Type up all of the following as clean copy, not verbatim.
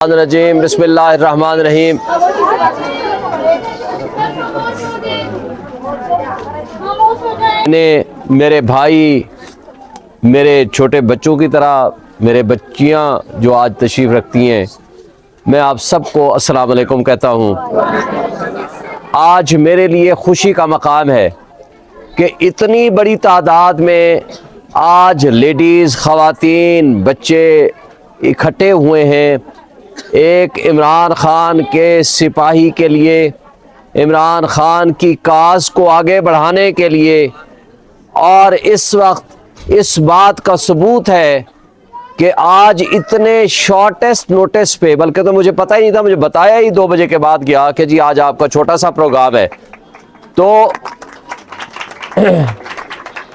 الرجیم بسم اللہ الرحمن الرحیم۔ میرے بھائی میرے چھوٹے بچوں کی طرح میرے بچیاں جو آج تشریف رکھتی ہیں، میں آپ سب کو السلام علیکم کہتا ہوں۔ آج میرے لیے خوشی کا مقام ہے کہ اتنی بڑی تعداد میں آج لیڈیز، خواتین، بچے اکٹھے ہوئے ہیں ایک عمران خان کے سپاہی کے لیے، عمران خان کی کاز کو آگے بڑھانے کے لیے۔ اور اس وقت اس بات کا ثبوت ہے کہ آج اتنے شارٹیسٹ نوٹس پہ، بلکہ تو مجھے پتہ ہی نہیں تھا، مجھے بتایا ہی 2 بجے کے بعد گیا کہ جی آج آپ کا چھوٹا سا پروگرام ہے، تو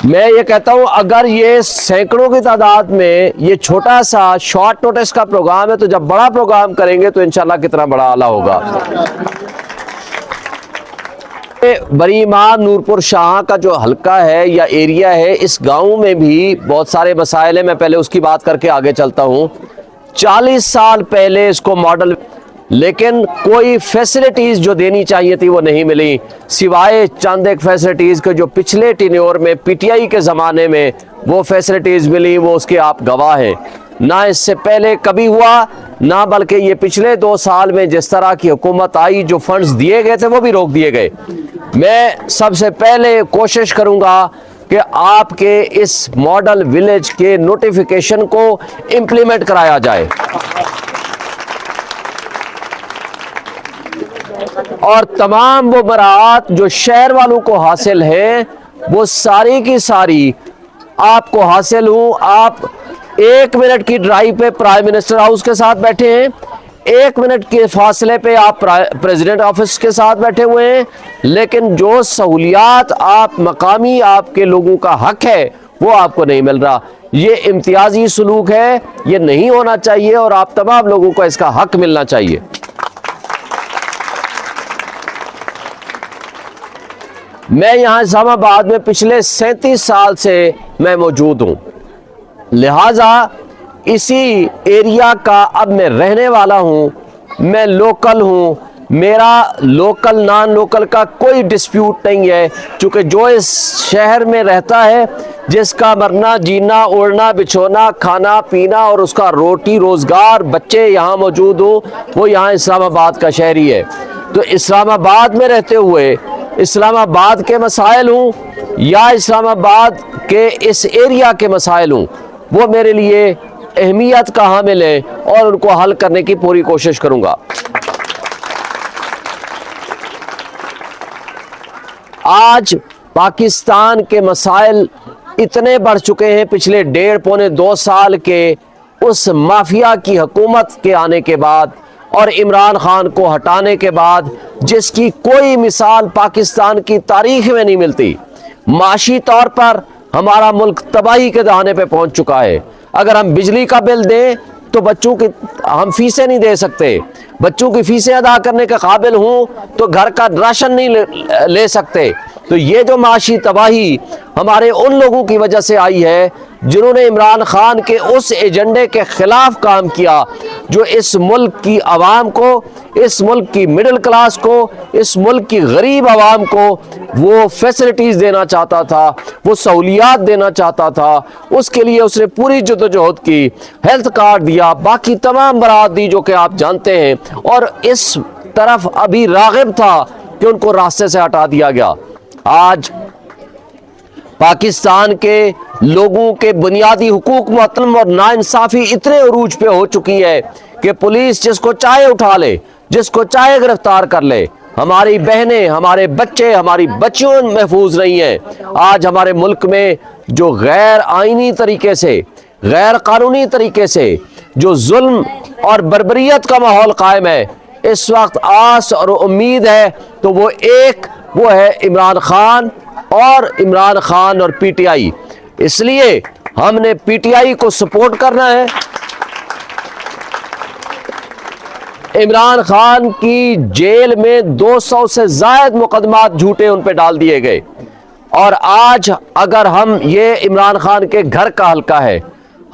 میں یہ کہتا ہوں اگر یہ سینکڑوں کی تعداد میں یہ چھوٹا سا شارٹ نوٹس کا پروگرام ہے، تو جب بڑا پروگرام کریں گے تو انشاءاللہ کتنا بڑا اعلیٰ ہوگا۔ بری امام نورپور شاہ کا جو حلقہ ہے یا ایریا ہے، اس گاؤں میں بھی بہت سارے مسائل ہیں، میں پہلے اس کی بات کر کے آگے چلتا ہوں۔ 40 سال پہلے اس کو ماڈل، لیکن کوئی فیسلٹیز جو دینی چاہیے تھی وہ نہیں ملی، سوائے چند ایک فیسلٹیز کے جو پچھلے ٹینیور میں پی ٹی آئی کے زمانے میں وہ فیسلٹیز ملی، وہ اس کے آپ گواہ ہیں۔ نہ اس سے پہلے کبھی ہوا، نہ بلکہ یہ پچھلے 2 سال میں جس طرح کی حکومت آئی جو فنڈز دیے گئے تھے وہ بھی روک دیے گئے۔ میں سب سے پہلے کوشش کروں گا کہ آپ کے اس ماڈل ولیج کے نوٹیفیکیشن کو امپلیمنٹ کرایا جائے، اور تمام وہ براعات جو شہر والوں کو حاصل ہیں وہ ساری کی ساری آپ کو حاصل ہوں۔ آپ 1 منٹ کی ڈرائیو پہ پرائم منسٹر ہاؤس کے ساتھ بیٹھے ہیں، 1 منٹ کے فاصلے پہ آپ پریزیڈنٹ آفس کے ساتھ بیٹھے ہوئے ہیں، لیکن جو سہولیات آپ مقامی آپ کے لوگوں کا حق ہے وہ آپ کو نہیں مل رہا۔ یہ امتیازی سلوک ہے، یہ نہیں ہونا چاہیے، اور آپ تمام لوگوں کو اس کا حق ملنا چاہیے۔ میں یہاں اسلام آباد میں پچھلے 37 سال سے میں موجود ہوں، لہٰذا اسی ایریا کا اب میں رہنے والا ہوں، میں لوکل ہوں، میرا لوکل نان لوکل کا کوئی ڈسپیوٹ نہیں ہے، چونکہ جو اس شہر میں رہتا ہے، جس کا مرنا جینا اڑنا بچھونا کھانا پینا اور اس کا روٹی روزگار بچے یہاں موجود ہوں، وہ یہاں اسلام آباد کا شہری ہے۔ تو اسلام آباد میں رہتے ہوئے اسلام آباد کے مسائل ہوں یا اسلام آباد کے اس ایریا کے مسائل ہوں، وہ میرے لیے اہمیت کا حامل ہے اور ان کو حل کرنے کی پوری کوشش کروں گا۔ آج پاکستان کے مسائل اتنے بڑھ چکے ہیں پچھلے 1.5-2 سال کے اس مافیا کی حکومت کے آنے کے بعد اور عمران خان کو ہٹانے کے بعد، جس کی کوئی مثال پاکستان کی تاریخ میں نہیں ملتی۔ معاشی طور پر ہمارا ملک تباہی کے دہانے پہ پہنچ چکا ہے۔ اگر ہم بجلی کا بل دیں تو بچوں کی ہم فیسیں نہیں دے سکتے، بچوں کی فیسیں ادا کرنے کے قابل ہوں تو گھر کا راشن نہیں لے سکتے۔ تو یہ جو معاشی تباہی ہمارے ان لوگوں کی وجہ سے آئی ہے جنہوں نے عمران خان کے اس ایجنڈے کے خلاف کام کیا، جو اس ملک کی عوام کو، اس ملک کی مڈل کلاس کو، اس ملک کی غریب عوام کو وہ فیسلٹیز دینا چاہتا تھا، وہ سہولیات دینا چاہتا تھا۔ اس کے لیے اس نے پوری جدوجہد کی، ہیلتھ کارڈ دیا، باقی تمام برات دی جو کہ آپ جانتے ہیں، اور اس طرف ابھی راغب تھا کہ ان کو راستے سے ہٹا دیا گیا۔ آج پاکستان کے لوگوں کے بنیادی حقوق معطل اور ناانصافی اتنے عروج پہ ہو چکی ہے کہ پولیس جس کو چاہے اٹھا لے، جس کو چاہے گرفتار کر لے۔ ہماری بہنیں، ہمارے بچے، ہماری بچیوں محفوظ نہیں ہیں۔ آج ہمارے ملک میں جو غیر آئینی طریقے سے، غیر قانونی طریقے سے جو ظلم اور بربریت کا ماحول قائم ہے، اس وقت آس اور امید ہے تو وہ ہے عمران خان اور پی ٹی آئی۔ اس لیے ہم نے پی ٹی آئی کو سپورٹ کرنا ہے۔ عمران خان کی جیل میں 200 سے زائد مقدمات جھوٹے ان پہ ڈال دیے گئے، اور آج اگر ہم یہ عمران خان کے گھر کا حلقہ ہے،